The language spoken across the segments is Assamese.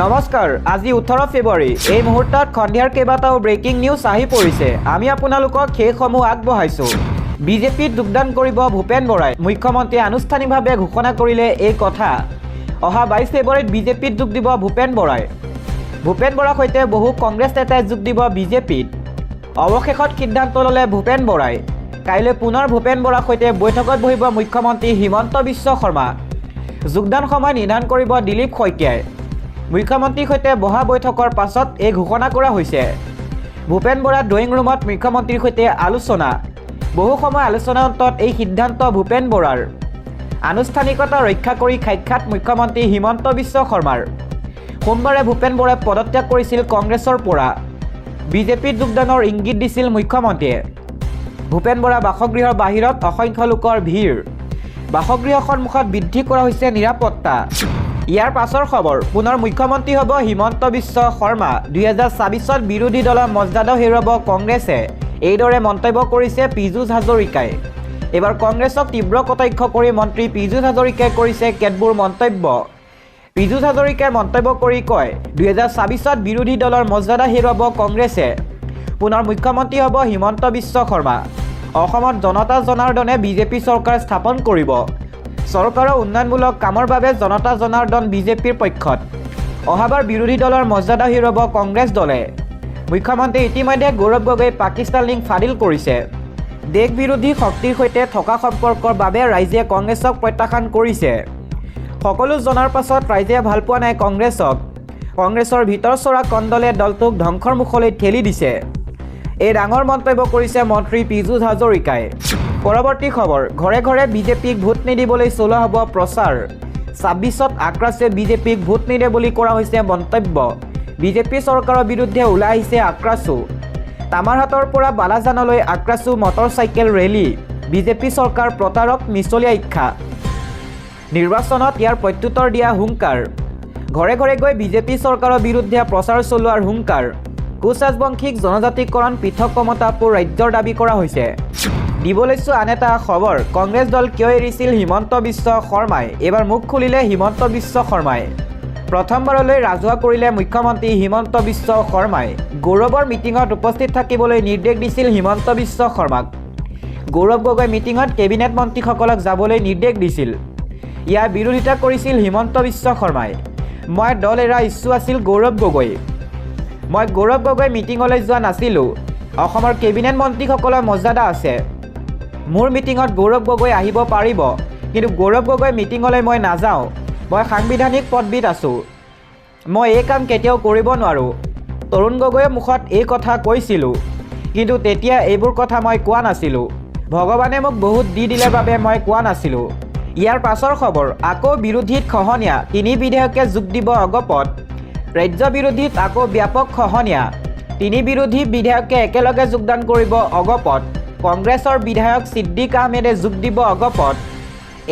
নমস্কাৰ আজি 18 ফেব্ৰুৱাৰী এই মুহূৰ্তত খণ্ডিয়াৰ কেইবাটাও ব্ৰেকিং নিউজ আহি পৰিছে আমি আপোনালোকক সেইসমূহ আগবঢ়াইছো বিজেপিত যোগদান কৰিব ভূপেন বৰাই মুখ্যমন্ত্ৰীয়ে আনুষ্ঠানিকভাৱে ঘোষণা কৰিলে এই কথা অহা 22 ফেব্ৰুৱাৰীত বিজেপিত যোগ দিব ভূপেন বৰাই সৈতে বহু কংগ্ৰেছ নেতাই যোগ দিব বিজেপিত অৱশেষত সিদ্ধান্ত ল'লে ভূপেন বৰাই কাইলৈ পুনৰ ভূপেন বৰাৰ সৈতে বৈঠকত বহিব মুখ্যমন্ত্ৰী হিমন্ত বিশ্ব শৰ্মা যোগদান সময় নিৰ্ধাৰণ কৰিব দিলীপ শইকীয়াই মুখ্যমন্ত্ৰীৰ সৈতে বহা বৈঠকৰ পাছত এই ঘোষণা কৰা হৈছে ভূপেন বৰা ড্ৰয়িং ৰুমত মুখ্যমন্ত্ৰীৰ সৈতে আলোচনা বহু সময় আলোচনাৰ অন্তত এই সিদ্ধান্ত ভূপেন বৰাৰ আনুষ্ঠানিকতা ৰক্ষা কৰি সাক্ষাৎ মুখ্যমন্ত্ৰী হিমন্ত বিশ্ব শৰ্মাৰ সোমবাৰে ভূপেন বৰাই পদত্যাগ কৰিছিল কংগ্ৰেছৰ পৰা বিজেপিত যোগদানৰ ইংগিত দিছিল মুখ্যমন্ত্ৰীয়ে ভূপেন বৰা বাসগৃহৰ বাহিৰত অসংখ্য লোকৰ ভিৰ বাসগৃহৰ সন্মুখত বৃদ্ধি কৰা হৈছে নিৰাপত্তা ইয়াৰ পাছৰ খবৰ পুনৰ মুখ্যমন্ত্ৰী হ'ব হিমন্ত বিশ্ব শৰ্মা 2024ত বিৰোধী দলৰ মৰ্যাদা হেৰুৱাব কংগ্ৰেছে এইদৰে মন্তব্য কৰিছে পীযুষ হাজৰিকাই এবাৰ কংগ্ৰেছক তীব্ৰ কটাক্ষ কৰি মন্ত্ৰী পীযুষ হাজৰিকাই কৰিছে কেতবোৰ মন্তব্য পীযুষ হাজৰিকাই মন্তব্য কৰি কয় 2024ত বিৰোধী দলৰ মৰ্যাদা হেৰুৱাব কংগ্ৰেছে পুনৰ মুখ্যমন্ত্ৰী হ'ব হিমন্ত বিশ্ব শৰ্মা অসমত জনতা জনাৰ্দনে বিজেপি চৰকাৰ স্থাপন কৰিব চৰকাৰৰ উন্নয়নমূলক কামৰ বাবে জনতা জনাৰ্দন বিজেপিৰ পক্ষত অহাবাৰ বিৰোধী দলৰ মৰ্যাদা হেৰুৱাব কংগ্ৰেছ দলে মুখ্যমন্ত্ৰী ইতিমধ্যে গৌৰৱ গগৈ পাকিস্তান লিংক ফাদিল কৰিছে দেশ বিৰোধী শক্তিৰ সৈতে থকা সম্পৰ্কৰ বাবে ৰাইজে কংগ্ৰেছক প্ৰত্যাখ্যান কৰিছে সকলো জনাৰ পাছত ৰাইজে ভাল পোৱা নাই কংগ্ৰেছৰ ভিতৰ চৰা কণ্ডলে দলটোক ধ্বংসৰ মুখলৈ ঠেলি দিছে এই ডাঙৰ মন্তব্য কৰিছে মন্ত্ৰী পীযুষ হাজৰিকাই পৰৱৰ্তী খবৰ ঘৰে ঘৰে বিজেপিক ভোট নিদিবলৈ চলোৱা হ'ব প্ৰচাৰ 26ত আক্ৰাছে বিজেপিক ভোট নিদিয়ে বুলি কৰা হৈছে মন্তব্য বিজেপি চৰকাৰৰ বিৰুদ্ধে ওলাই আহিছে আক্ৰাছু তামাৰহাটৰ পৰা বালাজানলৈ আক্ৰাছু মটৰচাইকেল ৰেলী বিজেপি চৰকাৰ প্ৰতাৰক মিছলীয়া ইচ্ছা নিৰ্বাচনত ইয়াৰ প্ৰত্যুত্তৰ দিয়া হুংকাৰ ঘৰে ঘৰে গৈ বিজেপি চৰকাৰৰ বিৰুদ্ধে প্ৰচাৰ চলোৱাৰ হুংকাৰ কুচৰাজবংশীক জনজাতিকৰণ পৃথক কমতাপুৰ ৰাজ্যৰ দাবী কৰা হৈছে দিবলৈছো আন এটা খবৰ কংগ্ৰেছ দল কিয় এৰিছিল হিমন্ত বিশ্ব শৰ্মাই এবাৰ মুখ খুলিলে হিমন্ত বিশ্ব শৰ্মাই প্ৰথমবাৰলৈ ৰাজহুৱা কৰিলে মুখ্যমন্ত্ৰী হিমন্ত বিশ্ব শৰ্মাই গৌৰৱৰ মিটিঙত উপস্থিত থাকিবলৈ নিৰ্দেশ দিছিল হিমন্ত বিশ্ব শৰ্মাক গৌৰৱ গগৈ মিটিঙত কেবিনেট মন্ত্ৰীসকলক যাবলৈ নিৰ্দেশ দিছিল ইয়াৰ বিৰোধিতা কৰিছিল হিমন্ত বিশ্ব শৰ্মাই মই দল এৰা ইচ্ছু আছিল গৌৰৱ গগৈ মিটিঙলৈ যোৱা নাছিলোঁ অসমৰ কেবিনেট মন্ত্ৰীসকলৰ মৰ্যাদা আছে মোৰ মিটিঙত গৌৰৱ গগৈ আহিব পাৰিব কিন্তু গৌৰৱ গগৈ মিটিঙলৈ মই নাযাওঁ মই সাংবিধানিক পদবীত আছোঁ মই এই কাম কেতিয়াও কৰিব নোৱাৰোঁ তৰুণ গগৈৰ মুখত এই কথা কৈছিলোঁ কিন্তু তেতিয়া এইবোৰ কথা মই কোৱা নাছিলোঁ ভগৱানে মোক বহুত দি দিলে বাবে মই কোৱা নাছিলোঁ ইয়াৰ পাছৰ খবৰ আকৌ বিৰোধীত খহনীয়া 3 বিধেয়কে যোগ দিব অগপত ৰাজ্য বিৰোধীত আকৌ ব্যাপক খহনীয়া 3 বিৰোধী বিধেয়কে একেলগে যোগদান কৰিব অগপত কংগ্ৰেছৰ বিধায়ক সিদ্দিক আহমেদে যোগ দিব অগপত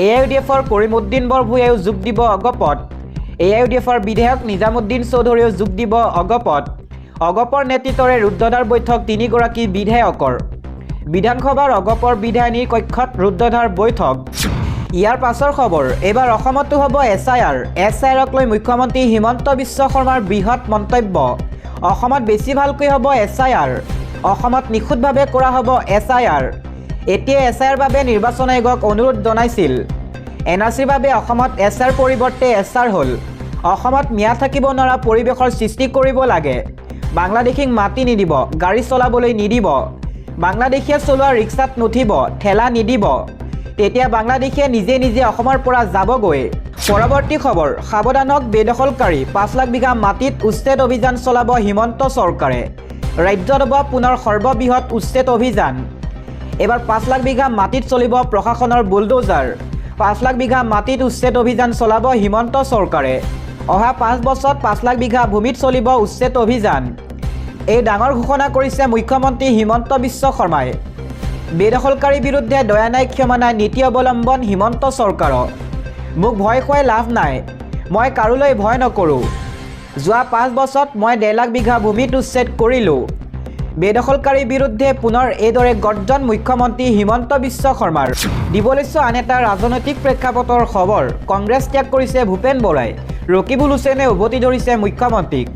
AIUDFৰ কৰিমউদ্দিন বৰভূঞায়ো যোগ দিব অগপত AIUDFৰ বিধায়ক নিজামুদ্দিন চৌধুৰীয়েও যোগ দিব অগপৰ নেতৃত্বৰে ৰুদ্ৰধাৰ বৈঠক 3 গৰাকী বিধায়কৰ বিধানসভাৰ অগপৰ বিধায়িনীৰ কক্ষত ৰুদ্ৰধাৰ বৈঠক ইয়াৰ পাছৰ খবৰ এবাৰ অসমতো হ'ব SIRক লৈ মুখ্যমন্ত্ৰী হিমন্ত বিশ্ব শৰ্মাৰ বৃহৎ মন্তব্য অসমত বেছি ভালকৈ হ'ব SIR অসমত নিখুঁতভাৱে কৰা হ'ব SIR এতিয়া SIR বাবে নিৰ্বাচন আয়োগক অনুৰোধ জনাইছিল NRCৰ বাবে অসমত SR পৰিৱৰ্তে SR হ'ল অসমত মিয়া থাকিব নোৱাৰা পৰিৱেশৰ সৃষ্টি কৰিব লাগে বাংলাদেশীক মাটি নিদিব গাড়ী চলাবলৈ নিদিব বাংলাদেশীয়ে চলোৱা ৰিক্সাত নুঠিব ঠেলা নিদিব তেতিয়া বাংলাদেশীয়ে নিজে অসমৰ পৰা যাবগৈ পৰৱৰ্তী খবৰ সাৱধানক বেদখলকাৰী 5 লাখ বিঘা মাটিত উচ্ছেদ অভিযান চলাব হিমন্ত চৰকাৰে ৰাজ্যত হ'ব পুনৰ সৰ্ববৃহৎ উচ্ছেদ অভিযান এবাৰ 5 লাখ বিঘা মাটিত চলিব প্ৰশাসনৰ বুলডোজাৰ 5 লাখ বিঘা মাটিত উচ্ছেদ অভিযান চলাব হিমন্ত চৰকাৰে অহা 5 বছৰত 5 লাখ বিঘা ভূমিত চলিব উচ্ছেদ অভিযান এই ডাঙৰ ঘোষণা কৰিছে মুখ্যমন্ত্ৰী হিমন্ত বিশ্ব শৰ্মাই বেদখলকাৰীৰ বিৰুদ্ধে দয়া নাই ক্ষমা নাই নীতি অৱলম্বন হিমন্ত চৰকাৰৰ মোক ভয় খুৱাই লাভ নাই মই কাৰোলৈ ভয় নকৰোঁ যোৱা 5 বছৰত মই 1.5 লাখ বিঘা ভূমিত উচ্ছেদ কৰিলোঁ বেদখলকাৰীৰ বিৰুদ্ধে পুনৰ এইদৰে গৰ্জন মুখ্যমন্ত্ৰী হিমন্ত বিশ্ব শৰ্মাৰ দিবলৈছো আন এটা ৰাজনৈতিক প্ৰেক্ষাপটৰ খবৰ কংগ্ৰেছ ত্যাগ কৰিছে ভূপেন বৰাই ৰকিবুল হুছেইনে উভতি ধৰিছে মুখ্যমন্ত্ৰীক।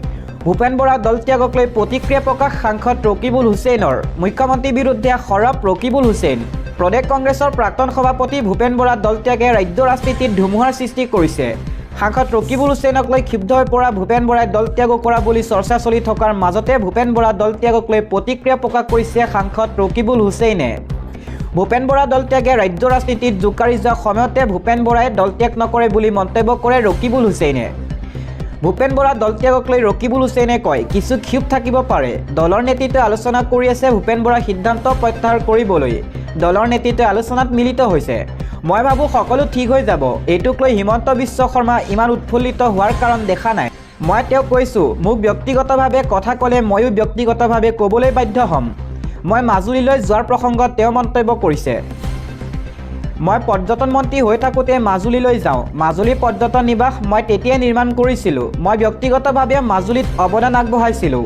ভূপেন বৰা দল ত্যাগক লৈ প্ৰতিক্ৰিয়া প্ৰকাশ সাংসদ ৰকিবুল হুছেইনৰ। মুখ্যমন্ত্ৰীৰ বিৰুদ্ধে সৰব ৰকিবুল হুছেইন। প্ৰদেশ কংগ্ৰেছৰ প্ৰাক্তন সভাপতি ভূপেন বৰা দল ত্যাগে ৰাজ্য ৰাজনীতিত ধুমুহাৰ সৃষ্টি কৰিছে। সাংসদ ৰকিবুল হুছেইনক লৈ ক্ষুব্ধ হৈ পৰা ভূপেন বৰাই দল ত্যাগ কৰা বুলি চৰ্চা চলি থকাৰ মাজতে ভূপেন বৰা দল ত্যাগক লৈ প্ৰতিক্ৰিয়া প্ৰকাশ কৰিছে সাংসদ ৰকিবুল হুছেইনে। ভূপেন বৰা দল ত্যাগে ৰাজ্য ৰাজনীতিত জোকাৰি যোৱা সময়তে ভূপেন বৰাই দল ত্যাগ নকৰে বুলি মন্তব্য কৰে ৰকিবুল হুছেইনে। ভূপেন বৰা দল ত্যাগক লৈ ৰকিবুল হুছেইনে কয়, কিছু ক্ষোভ থাকিব পাৰে। দলৰ নেতৃত্বই আলোচনা কৰি আছে ভূপেন বৰাৰ সিদ্ধান্ত প্ৰত্যাহাৰ কৰিবলৈ। দলৰ নেতৃত্বই আলোচনাত মিলিত হৈছে। মই ভাবোঁ সকলো ঠিক হৈ যাব। এইটোক লৈ হিমন্ত বিশ্ব শৰ্মা ইমান উৎফুল্লিত হোৱাৰ কাৰণ দেখা নাই। মই তেওঁক কৈছোঁ, মোক ব্যক্তিগতভাৱে কথা ক'লে ময়ো ব্যক্তিগতভাৱে ক'বলৈ বাধ্য হ'ম। মই মাজুলীলৈ যোৱাৰ প্ৰসংগত তেওঁ মন্তব্য কৰিছে। মই পৰ্যটন মন্ত্ৰী হৈ থাকোঁতে মাজুলীলৈ যাওঁ। মাজুলী পৰ্যটন নিবাস মই তেতিয়াই নিৰ্মাণ কৰিছিলোঁ। মই ব্যক্তিগতভাৱে মাজুলীত অৱদান আগবঢ়াইছিলোঁ।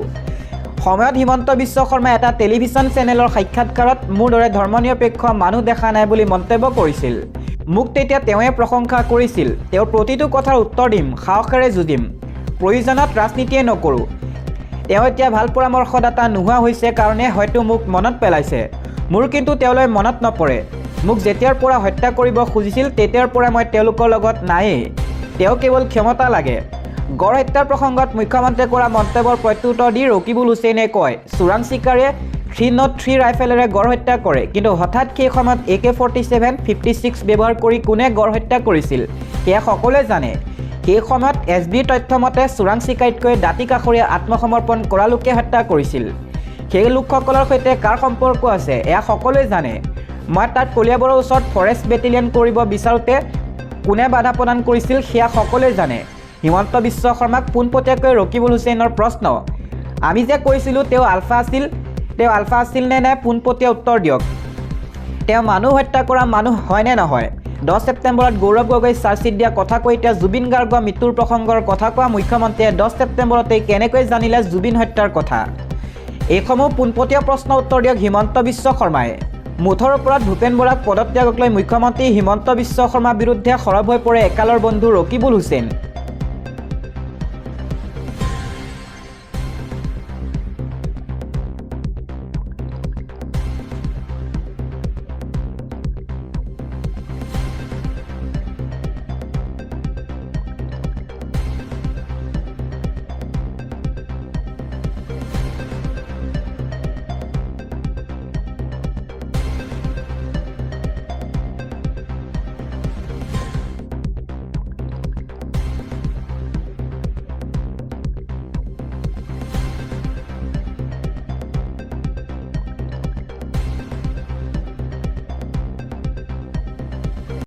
সময়ত হিমন্ত বিশ্ব শৰ্মাই এটা টেলিভিছন চেনেলৰ সাক্ষাৎকাৰত মোৰ দৰে ধৰ্মনিৰপেক্ষ মানুহ দেখা নাই বুলি মন্তব্য কৰিছিল। মোক তেতিয়া তেওঁৱে প্ৰশংসা কৰিছিল। তেওঁৰ প্ৰতিটো কথাৰ উত্তৰ দিম, সাহসেৰে যুঁজিম। প্ৰয়োজনত ৰাজনীতিয়ে নকৰোঁ। তেওঁ এতিয়া ভাল পৰামৰ্শদাতা নোহোৱা হৈছে কাৰণে হয়তো মোক মনত পেলাইছে। মোৰ কিন্তু তেওঁলৈ মনত নপৰে। মোক যেতিয়াৰ পৰা হত্যা কৰিব খুজিছিল তেতিয়াৰ পৰা মই তেওঁলোকৰ লগত নায়েই। তেওঁ কেৱল ক্ষমতা লাগে। গড় হত্যাৰ প্ৰসংগত মুখ্যমন্ত্ৰীয়ে কৰা মন্তব্যৰ প্ৰত্যুত্তৰ দি ৰকিবুল হুছেইনে কয়, চোৰাং চিকাৰীয়ে 303 ৰাইফেলেৰে গড় হত্যা কৰে, কিন্তু হঠাৎ সেই সময়ত AK-47, 56 ব্যৱহাৰ কৰি কোনে গড় হত্যা কৰিছিল সেয়া সকলোৱে জানে। সেই সময়ত SBৰ তথ্যমতে চোৰাং চিকাৰীতকৈ দাঁতি কাষৰীয়া আত্মসমৰ্পণ কৰা লোকে হত্যা কৰিছিল। সেই লোকসকলৰ সৈতে কাৰ সম্পৰ্ক আছে এয়া সকলোৱে জানে। মই তাত কলিয়াবৰৰ ওচৰত ফৰেষ্ট বেটেলিয়ন কৰিব বিচাৰোঁতে কোনে বাধা প্ৰদান কৰিছিল সেয়া সকলোৱে জানে। হিমন্ত বিশ্ব শৰ্মাক পোনপটীয়াকৈ ৰকিবুল হুছেইনৰ প্ৰশ্ন, আমি যে কৈছিলোঁ তেওঁ আলফা আছিল নে পোনপটীয়া উত্তৰ দিয়ক। তেওঁ মানুহ হত্যা কৰা মানুহ হয়নে নহয়? 10 ছেপ্টেম্বৰত গৌৰৱ গগৈ চাৰ্জশ্বিট দিয়া কথা কৈ এতিয়া জুবিন গাৰ্গৰ মৃত্যুৰ প্ৰসংগৰ কথা কোৱা মুখ্যমন্ত্ৰীয়ে 10 ছেপ্টেম্বৰতেই কেনেকৈ জানিলে জুবিন হত্যাৰ কথা? এইসমূহ পোনপটীয়া প্ৰশ্ন উত্তৰ দিয়ক হিমন্ত বিশ্ব শৰ্মাই। মুঠৰ ওপৰত ভূপেন বৰাক পদত্যাগক লৈ মুখ্যমন্ত্ৰী হিমন্ত বিশ্ব শৰ্মাৰ বিৰুদ্ধে সৰব হৈ পৰে একালৰ বন্ধু ৰকিবুল হুছেইন।